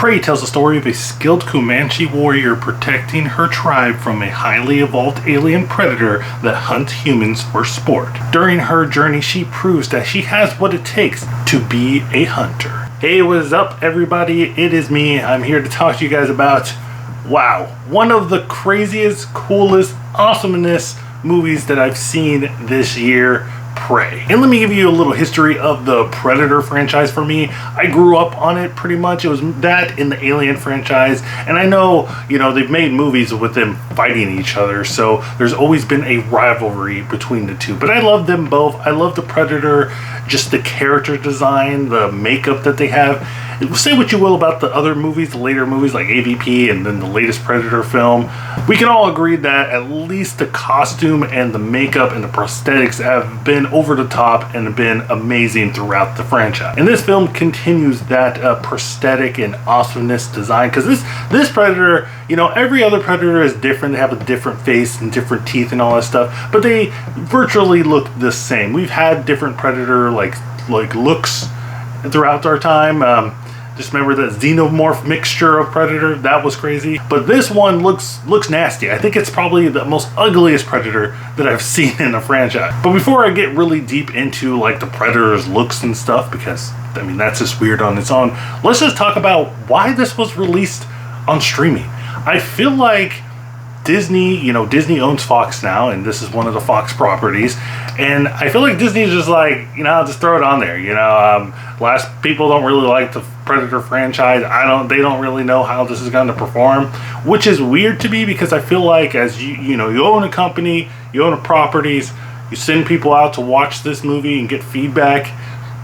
Prey tells the story of a skilled Comanche warrior protecting her tribe from a highly evolved alien predator that hunts humans for sport. During her journey, she proves that she has what it takes to be a hunter. Hey, what's up, everybody? It is me. I'm here to talk to you guys about, wow, one of the craziest, coolest, awesomest movies that I've seen this year, Prey. And let me give you a little history of the Predator franchise. For me, I grew up on it pretty much. It was that in the Alien franchise, and I know, they've made movies with them fighting each other, so there's always been a rivalry between the two. But I love them both. I love the Predator, just the character design, the makeup that they have. Say what you will about the other movies, the later movies like AVP and then the latest Predator film. We can all agree that at least the costume and the makeup and the prosthetics have been over the top and have been amazing throughout the franchise. And this film continues that prosthetic and awesomeness design, because this Predator, every other Predator is different. They have a different face and different teeth and all that stuff, but they virtually look the same. We've had different Predator like looks throughout our time. Just remember that xenomorph mixture of Predator, that was crazy. But this one looks nasty. I think it's probably the most ugliest Predator that I've seen in a franchise. But before I get really deep into like the Predator's looks and stuff, because that's just weird on its own, let's just talk about why this was released on streaming. I feel like Disney, Disney owns Fox now, and this is one of the Fox properties. And I feel like Disney's just like, just throw it on there. Last people don't really like the Predator franchise. They don't really know how this is going to perform, which is weird to me, because I feel like as you own a company, you own properties, you send people out to watch this movie and get feedback.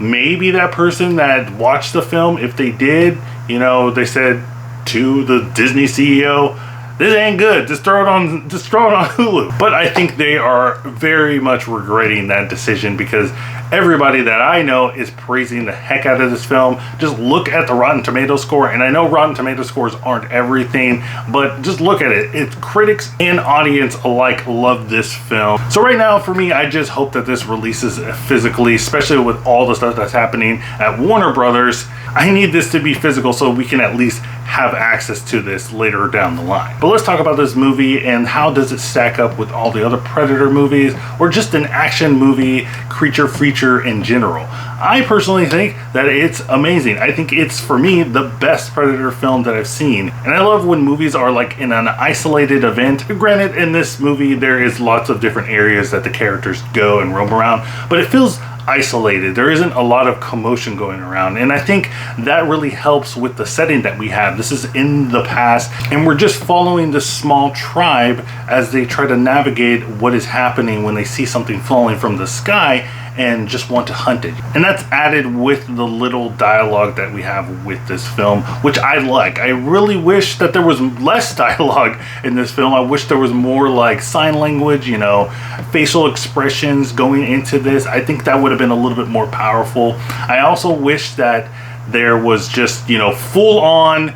Maybe that person that watched the film, if they did, they said to the Disney CEO, this ain't good. Just throw it on Hulu. But I think they are very much regretting that decision, because everybody that I know is praising the heck out of this film. Just look at the Rotten Tomatoes score, and I know Rotten Tomatoes scores aren't everything, but just look at it. It's critics and audience alike love this film. So right now, for me, I just hope that this releases physically, especially with all the stuff that's happening at Warner Brothers. I need this to be physical so we can at least have access to this later down the line. But let's talk about this movie and how does it stack up with all the other Predator movies, or just an action movie, creature feature in general. I personally think that it's amazing. I think it's, for me, the best Predator film that I've seen. And I love when movies are like in an isolated event. Granted, in this movie, there is lots of different areas that the characters go and roam around, but it feels isolated. There isn't a lot of commotion going around, and I think that really helps with the setting that we have. This is in the past, and we're just following this small tribe as they try to navigate what is happening when they see something falling from the sky and just want to hunt it. And that's added with the little dialogue that we have with this film, which I like. I really wish that there was less dialogue in this film. I wish there was more like sign language, facial expressions going into this. I think that would have been a little bit more powerful. I also wish that there was just, full on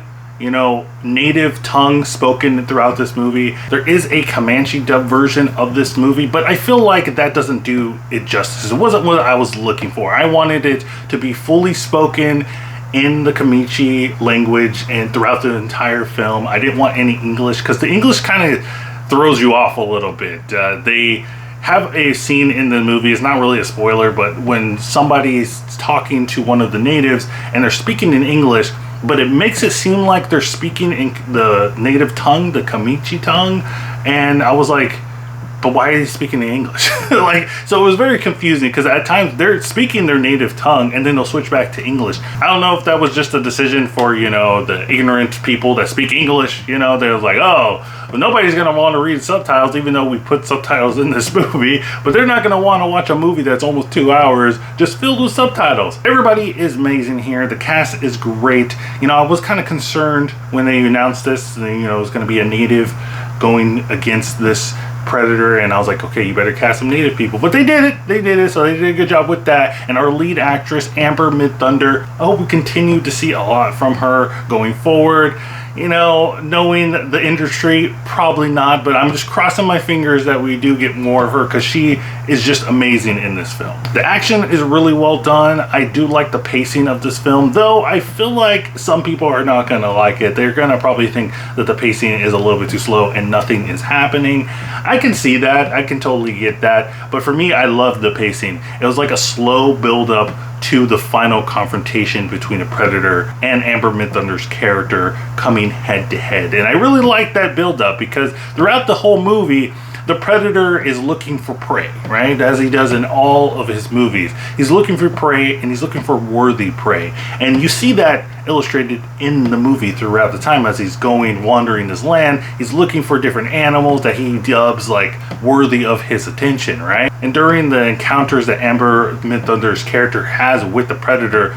native tongue spoken throughout this movie. There is a Comanche dub version of this movie, but I feel like that doesn't do it justice. It wasn't what I was looking for. I wanted it to be fully spoken in the Comanche language and throughout the entire film. I didn't want any English, because the English kind of throws you off a little bit. They have a scene in the movie, it's not really a spoiler, but when somebody's talking to one of the natives and they're speaking in English, but it makes it seem like they're speaking in the native tongue, the Comanche tongue, and I was like, but why are they speaking in English? So it was very confusing, because at times they're speaking their native tongue and then they'll switch back to English. I don't know if that was just a decision for, the ignorant people that speak English. They're like, oh, well, nobody's going to want to read subtitles, even though we put subtitles in this movie, but they're not going to want to watch a movie that's almost 2 hours just filled with subtitles. Everybody is amazing here. The cast is great. I was kind of concerned when they announced this, it was going to be a native going against this Predator, and I was like, okay, you better cast some native people. But they did it, so they did a good job with that. And our lead actress, Amber Midthunder, I hope we continue to see a lot from her going forward. You know, knowing the industry, probably not, but I'm just crossing my fingers that we do get more of her because she is just amazing in this film. The action is really well done. I do like the pacing of this film, though I feel like some people are not gonna like it. They're gonna probably think that the pacing is a little bit too slow and nothing is happening. I can see that, I can totally get that, but for me, I love the pacing. It was like a slow build up to the final confrontation between the Predator and Amber Midthunder's character coming head to head. And I really like that build up because throughout the whole movie, the Predator is looking for prey, right? As he does in all of his movies. He's looking for prey and he's looking for worthy prey. And you see that illustrated in the movie throughout the time as he's going, wandering this land. He's looking for different animals that he dubs like worthy of his attention, right? And during the encounters that Amber Midthunder's character has with the Predator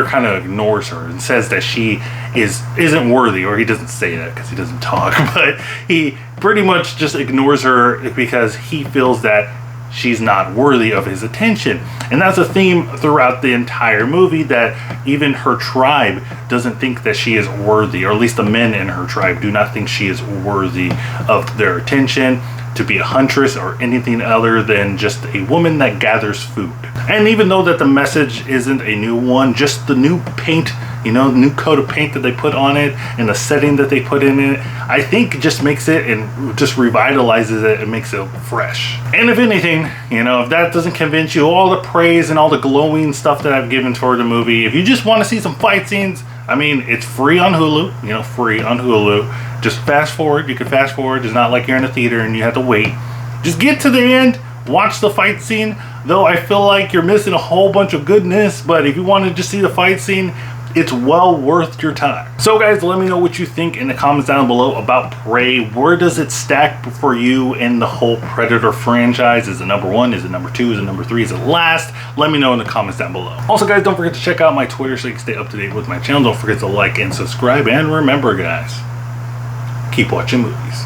kind of ignores her and says that she isn't worthy, or he doesn't say that because he doesn't talk, but he pretty much just ignores her because he feels that she's not worthy of his attention. And that's a theme throughout the entire movie, that even her tribe doesn't think that she is worthy, or at least the men in her tribe do not think she is worthy of their attention, to be a huntress or anything other than just a woman that gathers food. And even though that the message isn't a new one, just the new paint, you know, new coat of paint that they put on it and the setting that they put in it, I think it just makes it and just revitalizes it and makes it fresh. And if anything, you know, if that doesn't convince you, all the praise and all the glowing stuff that I've given for the movie, if you just want to see some fight scenes, I mean, it's free on Hulu, you know, free on Hulu. Just fast forward, you can fast forward. It's not like you're in a theater and you have to wait. Just get to the end, watch the fight scene, though I feel like you're missing a whole bunch of goodness, but if you want to just see the fight scene, it's well worth your time. So guys, let me know what you think in the comments down below about Prey. Where does it stack for you in the whole Predator franchise? Is it number 1? Is it number 2? Is it number 3? Is it last? Let me know in the comments down below. Also guys, don't forget to check out my Twitter so you can stay up to date with my channel. Don't forget to like and subscribe. And remember guys, keep watching movies.